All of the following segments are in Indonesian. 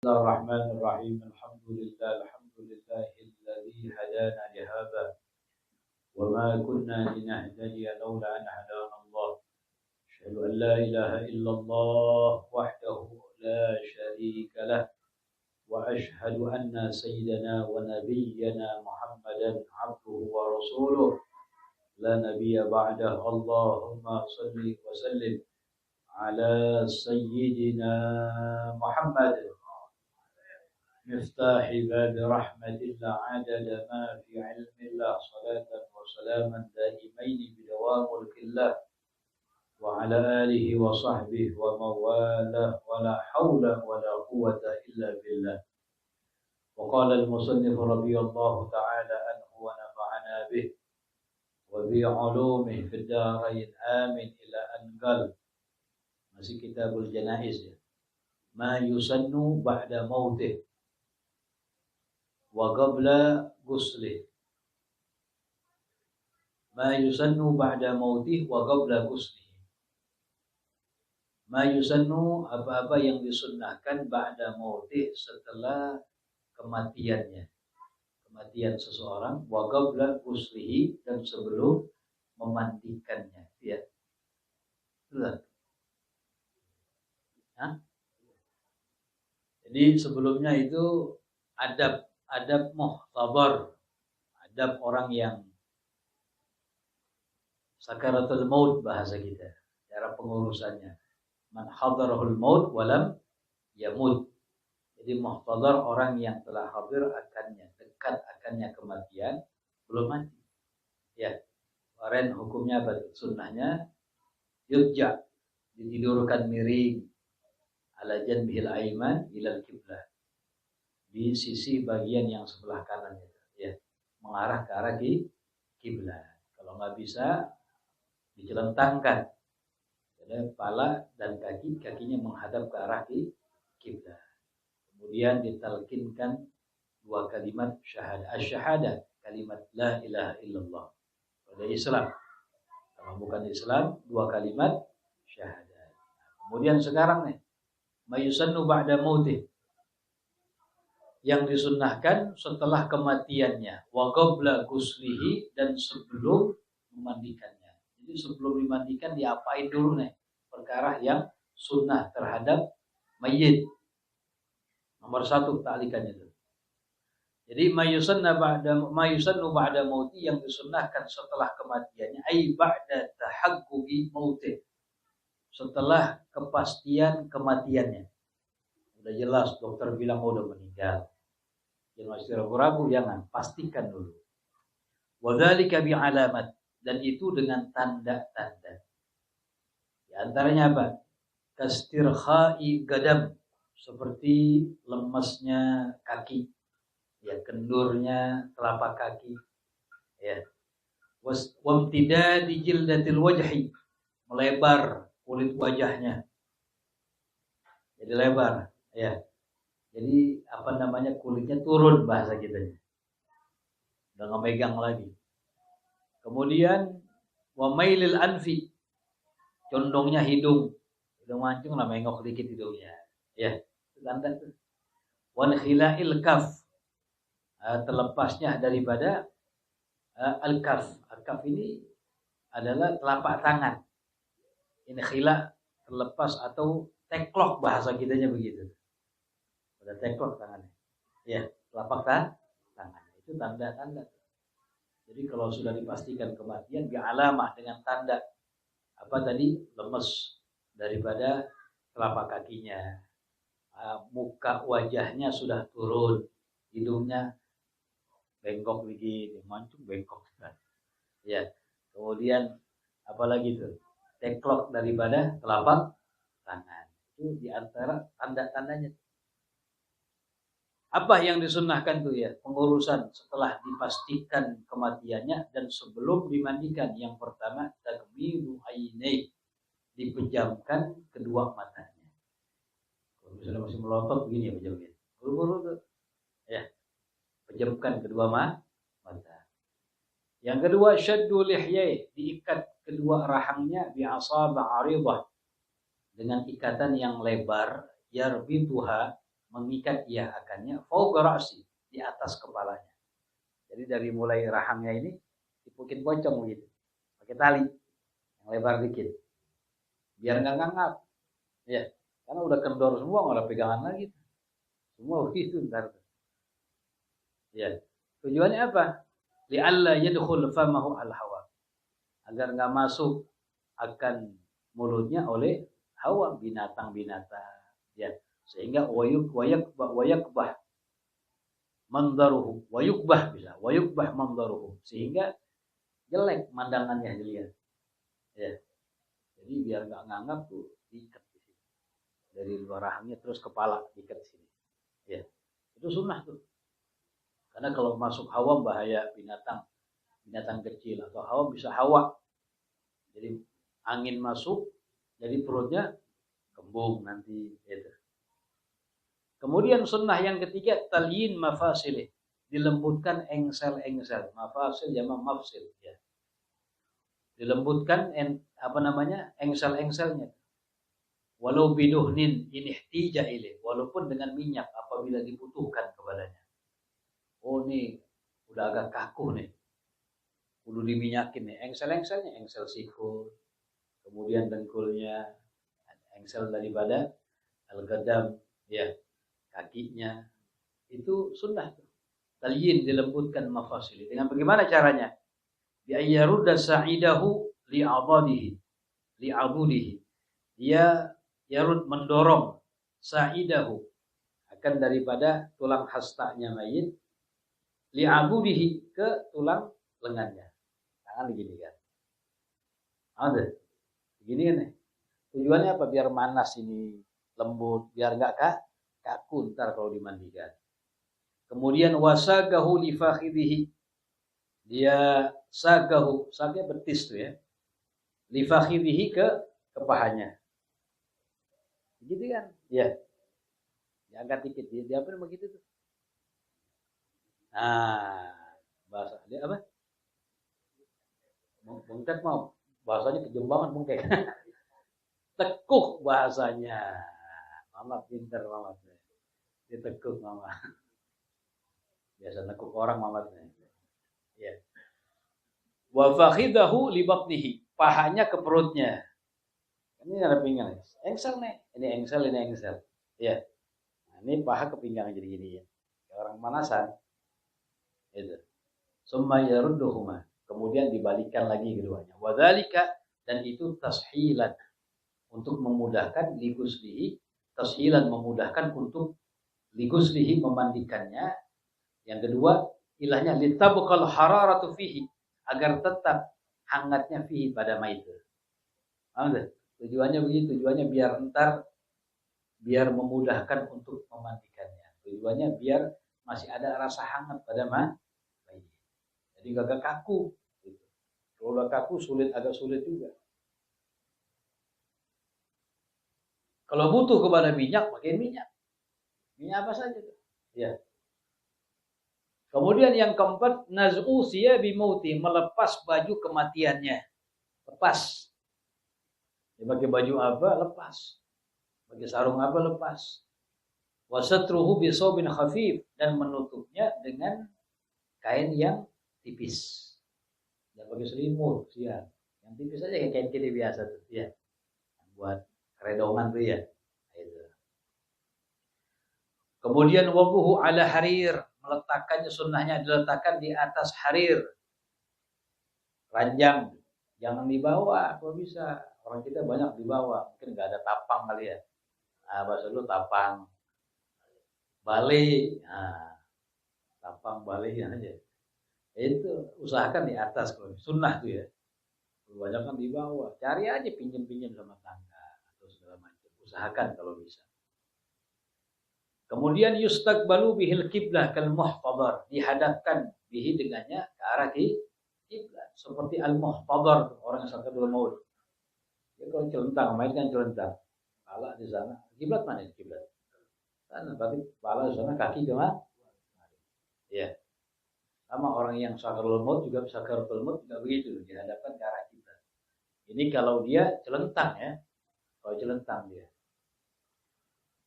الرحمن الرحيم الحمد لله الذي هدانا لهذا وما كنا لنهتدي لولا أن هدانا الله أشهد أن لا إله إلا الله وحده لا شريك له وأشهد أن سيدنا ونبينا محمدا عبده ورسوله لا نبي بعده اللهم صل وسلم على سيدنا محمد مفتاح باب رحمة الله عدد ما في علم الله صلاة وسلاما دائمين بدوام ملك الله وعلى آله وصحبه ومواله ولا حول ولا قوة إلا بالله. وقال المصنف رضي الله تعالى عنه ونفعنا به وبعلومه في الدارين آمين إلى أن قال masih kitabul janaiz ya. Ma yusannu ba'da mautih wa qabla ghusli. Ma yusannu ba'da mautih wa qabla ghusli. Ma yusannu apa-apa yang disunnahkan ba'da mautih setelah kematiannya. Kematian seseorang wa qabla ghuslihi dan sebelum memandikannya ya. Betul. Jadi sebelumnya itu adab muhtabar, adab orang yang sakaratul maut bahasa kita, cara pengurusannya. Man hadarahul maut walam yamut. Jadi muhtabar orang yang telah hadir akannya, dekat akannya kematian, belum mati. Ya, kemarin hukumnya apa? Sunnahnya yudja, ditidurkan miring ala janbihil aiman ilal kiblah, di sisi bagian yang sebelah kanan itu ya, mengarah ke arah kiblat. Kalau nggak bisa dicelentangkan, jadi kepala dan kakinya menghadap ke arah kiblat. Kemudian ditalkinkan dua kalimat syahadah, kalimat la ilaha illallah. Pada Islam, kalau bukan Islam, dua kalimat syahadah. Kemudian sekarang nih mayusannu ba'da mautih, yang disunnahkan setelah kematiannya, wa qabla ghuslihi, dan sebelum memandikannya. Jadi sebelum dimandikan diapain dulu nih perkara yang sunnah terhadap mayit. Nomor 1 ta'likannya itu. Jadi mayusannu ba'da mauti, yang disunnahkan setelah kematiannya, ai ba'da tahaqquqi mautih, setelah kepastian kematiannya. Udah jelas dokter bilang udah meninggal, jangan masih ragu-ragu, jangan, pastikan dulu. Wadzalika bi'alamat, dan itu dengan tanda-tanda. Di antaranya apa? Kastirkhai gadam, seperti lemesnya kaki, ya, kendurnya telapak kaki, ya. Wamtidadi jildatil wajhi, melebar kulit wajahnya, jadi lebar, ya. Jadi kulitnya turun bahasa kita, udah nggak megang lagi. Kemudian wa mailil anfi, condongnya hidung mancung lah, mengok dikit hidungnya, ya. Tanda tuh. Wan khila'il kaf, terlepasnya daripada al-kaf. Al-kaf ini adalah telapak tangan. Ini khila, terlepas, atau teklok bahasa kitanya begitu. Udah teklok tangannya. Ya, telapak tangan. Itu tanda-tanda. Jadi kalau sudah dipastikan kematian, bi'alamah, dengan tanda apa tadi? Lemes daripada telapak kakinya. Muka wajahnya sudah turun, hidungnya bengkok begini, mancung bengkok. Ya. Kemudian apalagi itu? Teklok daripada telapak tangan. Itu diantara tanda-tandanya. Apa yang disunnahkan tuh ya? Pengurusan setelah dipastikan kematiannya dan sebelum dimandikan. Yang pertama, takmilu ainai, dipejamkan kedua matanya. Kalau misalnya masih melotot begini ya, pejamkan. Buru-buru tuh. Ya. Pejamkan kedua mata. Yang kedua, syaddu lihyai, diikat kedua rahangnya bi'asaba 'aridah, dengan ikatan yang lebar, yarbituha, mengikat ia akannya fauqa ra'si, di atas kepalanya. Jadi dari mulai rahangnya ini dipukin pocong begitu, pakai tali yang lebar dikit, biar nggak ngangap, ya, karena udah kendor semua nggak ada pegangan lagi, semua begitu ntar. Ya, tujuannya apa? Li'alla yadkhul famahu al-hawa, agar nggak masuk akan mulutnya oleh hawa, binatang-binatang, ya, sehingga wayakbah mandaruhu, wayukbah mandaruhu, sehingga jelek mandangannya dilihat, ya. Jadi biar nggak nganggap tuh diikat di sini, dari luar rahangnya terus kepala diikat di sini, ya. Itu sunnah tuh, karena kalau masuk hawa bahaya, binatang kecil atau hawa bisa hawa, jadi angin masuk, jadi perutnya kembung nanti, gitu. Kemudian sunnah yang ketiga, talyin mafasilih, dilembutkan engsel-engsel. Mafasil jamak mafsil, ya. Dilembutkan engsel-engselnya. Walau biduhnin inihtija ilaih, walaupun dengan minyak apabila dibutuhkan kepadanya. Oh nih udah agak kaku nih, kudu diminyakin nih engsel-engselnya, engsel siku, kemudian dengkulnya, engsel daripada al-qadam, ya, kakinya, itu sunnah. Talyin, dilembutkan mafasili. Dengan bagaimana caranya? Bi ayyarudda sa'idahu li'abudihi. Dia yarud, mendorong sa'idahu, akan daripada tulang hastanya mayit, li'abudihi, ke tulang lengannya. Tangan begini kan. Ada. Begini kan nih. Tujuannya apa? Biar manas ini, lembut, biar enggak kaku ntar kalau dimandikan. Kemudian wasagahu li fakhidhihi, dia sagahu, sagnya betis tuh ya, li fakhidhihi, ke pahanya, begitu kan, ya, diangkat dikit, dia apa begitu tuh, nah, bahasa dia apa, bengkek mau, bahasanya kejem banget bengkek, tekuk bahasanya, mama pinter mama, dia tekuk mama. Biasa nekuk orang mamatnya. Ya. Wa fakhidahu li batnihi, pahanya ke perutnya. Ini ada pinggang. Engsel nih. Ini engsel, ini engsel. Ya. Nah, ini paha ke pinggang jadi gini ya. Kayak orang manasan. Itu. Summa yarudduhuma. Kemudian dibalikkan lagi keduanya. Wa dzalika, dan itu tashilan, untuk memudahkan liguslihi, tashilan, memudahkan untuk liguslihi, memandikannya. Yang kedua, ilahnya litabqal hararatu fihi, agar tetap hangatnya fihi, pada mayit. Tujuannya begitu, tujuannya biar memudahkan untuk memandikannya. Tujuannya biar masih ada rasa hangat pada mayit. Jadi agak kaku. Kalau udah kaku agak sulit juga. Kalau butuh kepada minyak, pakai minyak. Minyak apa saja tuh. Ya. Kemudian yang keempat, naz'u siyabi mauti, melepas baju kematiannya. Lepas. Dia pakai baju apa? Lepas. Pakai sarung apa? Lepas. Wa satruhu bi thawbin khafif, dan menutupnya dengan kain yang tipis. Dia pakai selimut, ya. Yang tipis aja, kayak kain kita biasa tuh, ya. Buat keredongan tuh ya. Itu. Kemudian wabuhu ala harir, meletakkannya, sunnahnya diletakkan di atas harir, ranjang, jangan dibawa kalau bisa. Orang kita banyak dibawa, mungkin nggak ada tapang kali ya. Nah, bahasa dulu tapang, balik, nah, tapang balik aja. Itu usahakan di atas, kalau sunnah tuh ya. Kebanyakan dibawa, cari aja pinjam-pinjam sama tangga atau segala macam. Usahakan kalau bisa. Kemudian yustaqbalu bihil qiblah kal muhtadar, dihadapkan bihi, dengannya ke arah kiblat, seperti al muhtadar, orang yang sakaratul maut. Dia kalau celentang, main kan celentang, kepala di sana, kiblat mana kiblat? Sana, tapi kepala di sana, kaki ke mana? Ya. Sama orang yang sakaratul maut juga begitu, dihadapkan ke arah kiblat. Ini kalau dia celentang ya, kalau celentang dia.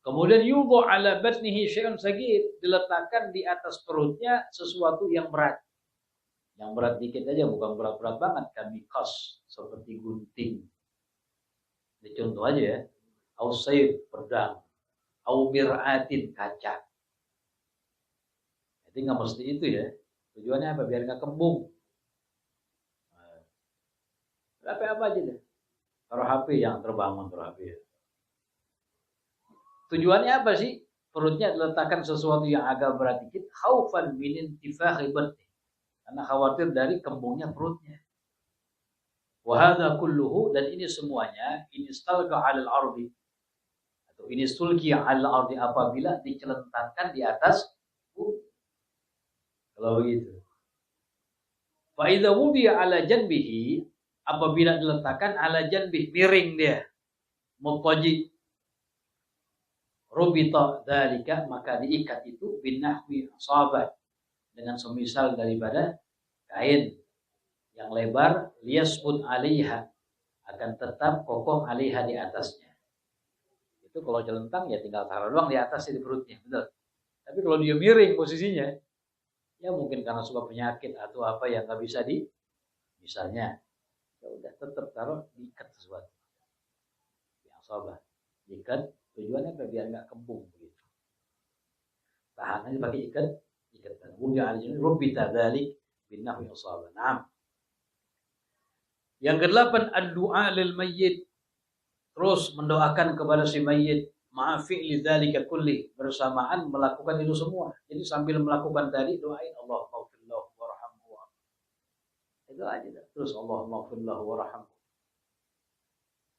Kemudian yudhu ala batnihi syai'un sagir, diletakkan di atas perutnya sesuatu yang berat. Yang berat dikit aja, bukan berat-berat banget, kamiqas, seperti gunting. Ini contoh aja ya. Au sayf, pedang. Au mir'atin, kaca. Jadi nggak mesti itu ya. Tujuannya apa? Biar nggak kembung. Apa aja deh. Taruh HP, yang terbangun taruh HP. Tujuannya apa sih? Perutnya diletakkan sesuatu yang agak berat dikit. Khaufan min intifakhi batni. Karena khawatir dari kembungnya perutnya. Wahada kulluhu, dan ini semuanya ini istalqa 'alal ardi atau ini sulki 'alal ardi apabila dicelentangkan di atas bumi. Kalau begitu. Fa idza wudi'a 'ala janbihi, apabila diletakkan 'ala janbih, miring dia, muttaji, rubita dzalika, maka diikat itu binahwi asabah, dengan semisal daripada kain yang lebar, liyasbut 'alaiha, akan tetap kokoh 'alaiha, di atasnya. Itu kalau celentang ya tinggal taruh doang di atas di perutnya, betul. Tapi kalau dia miring posisinya, ya mungkin karena suka penyakit atau apa yang nggak bisa misalnya, ya udah tetap taruh, diikat sesuatu. Yang sabar, diikat, tujuannya biar nggak kembung begitu. Tahan aja pakai ikatan. Wujud rubita dzalik binahwi asabah. Naam. Yang kedelapan, ad-du'a lil mayyit, terus mendoakan kepada si mayyit, ma'afi li dzalika kulli, bersamaan melakukan itu semua. Jadi sambil melakukan tadi doain Allahumma ighfirlahu warhamhu. Itu aja terus Allahumma ighfirlahu warhamhu.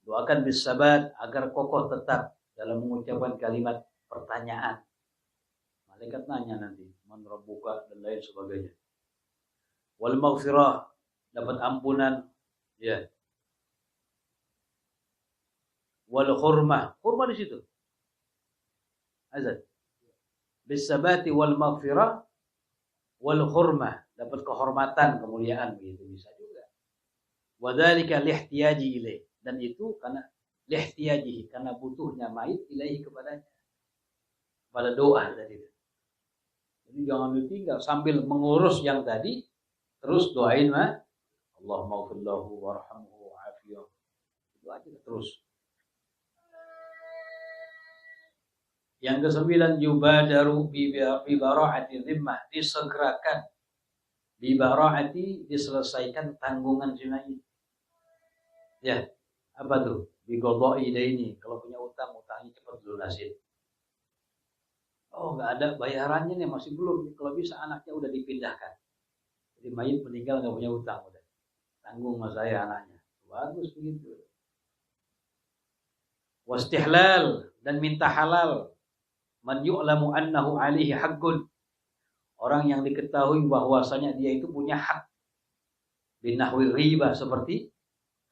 Doakan bisabat, agar kokoh tetap dalam mengucapkan kalimat pertanyaan. Malaikat nanya nanti, man rabbuka, dan lain sebagainya. Wal maghfirah, dapat ampunan. Ya. Wal khurmah di situ. Azan. Bisabati wal maghfirah wal khurmah, dapat kehormatan, kemuliaan, begitu bisa juga. Wadzalika lihtiyaji ilaih, dan itu karena lihtiyajihi, karena butuhnya mayit ilaihi, kepadanya, pada doa tadi. Jadi jangan ditinggal sambil mengurus yang tadi, terus doain mah Allahumma ighfirlahu warhamhu wa'afiyah. Itu aja terus. Yang ke-9, yubadaru bi bara'ati dhimmah, disegerakan, bi bara'ati, diselesaikan tanggungan jinayah. Ya, apa tuh? Bi qada'i daini, kalau punya utangnya cepat lunasin. Oh, enggak ada bayarannya nih, masih belum. Kalau bisa anaknya udah dipindahkan. Jadi mayit meninggal enggak punya utang, udah tanggung mas saya anaknya. Bagus begitu. Wastihlal, dan minta halal. Man yu'lamu annahu alaihi haqqun, orang yang diketahui bahwasanya dia itu punya hak. Binahwi ghibah, seperti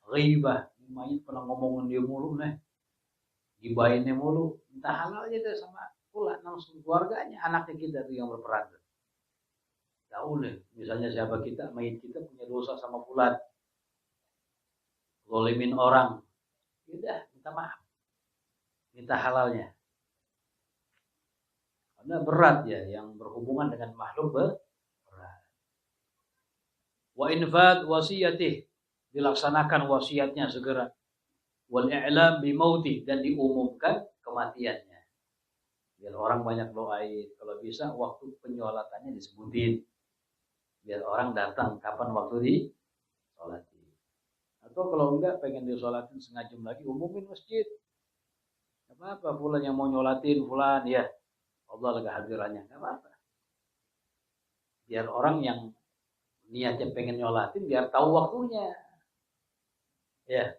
ghibah. Mayit pernah ngomongin dia mulu nih, gibahinnya mulu, minta halal aja deh sama pula langsung keluarganya, anaknya kita tuh yang berperan. Tahu nih, misalnya siapa kita, mayit kita punya dosa sama fulan, zalimin orang, udah minta maaf, minta halalnya. Karena berat ya, yang berhubungan dengan makhluk berat. Wa infad wasiyatih, dilaksanakan wasiatnya segera. Wal i'lam bi mauti, dan diumumkan kematiannya. Biar orang banyak doain, kalau bisa waktu penyolatannya disebutin. Biar orang datang kapan waktu disolatin. Atau kalau enggak pengen disolatin setengah jam lagi, umumin masjid. Gak apa-apa, fulan yang mau nyolatin, fulan, ya Allah lagi hadirannya, gak apa-apa. Biar orang yang niatnya pengen nyolatin, biar tahu waktunya. Ya.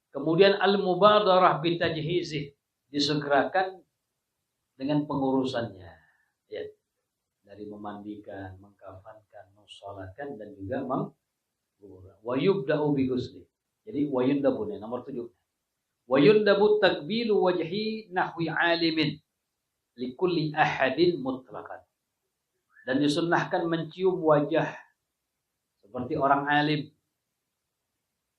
Kemudian al-mubadarah bitajhizih, disegerakan dengan pengurusannya. Ya. Dari memandikan, mengkafankan, mensolatkan, dan juga wa yubda'u bi ghusli. Jadi wa yundabu, nomor 7. Wa yundabu takbilu wajhi nahwi alimin likulli ahadin mutlaqan. Dan disunnahkan mencium wajah seperti orang alim.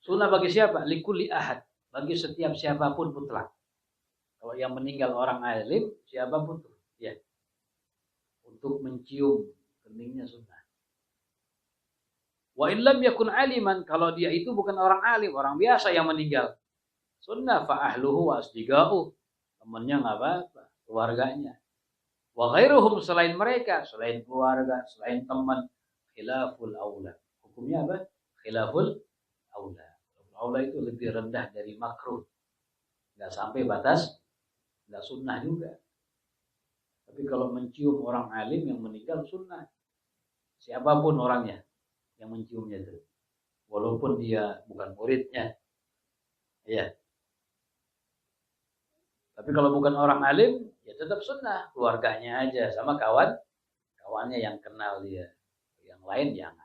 Sunnah bagi siapa? Likulli ahad, bagi setiap siapapun mutlak. Kalau yang meninggal orang alim, siapapun tuh, ya, untuk mencium keningnya sunnah. Wa illam yakun aliman, kalau dia itu bukan orang alim, orang biasa yang meninggal, sunnah fa ahluhu wa asdiqauh, temannya nggak apa-apa, keluarganya. Wa ghairuhum, selain mereka, selain keluarga, selain teman, khilaful aula. Hukumnya apa? Khilaful aula. Aula itu lebih rendah dari makruh. Nggak sampai batas, nggak sunnah juga. Tapi kalau mencium orang alim yang meninggal sunnah. Siapapun orangnya yang menciumnya itu. Walaupun dia bukan muridnya. Ya. Tapi kalau bukan orang alim, ya tetap sunnah. Keluarganya aja, sama kawannya yang kenal dia. Yang lain jangan.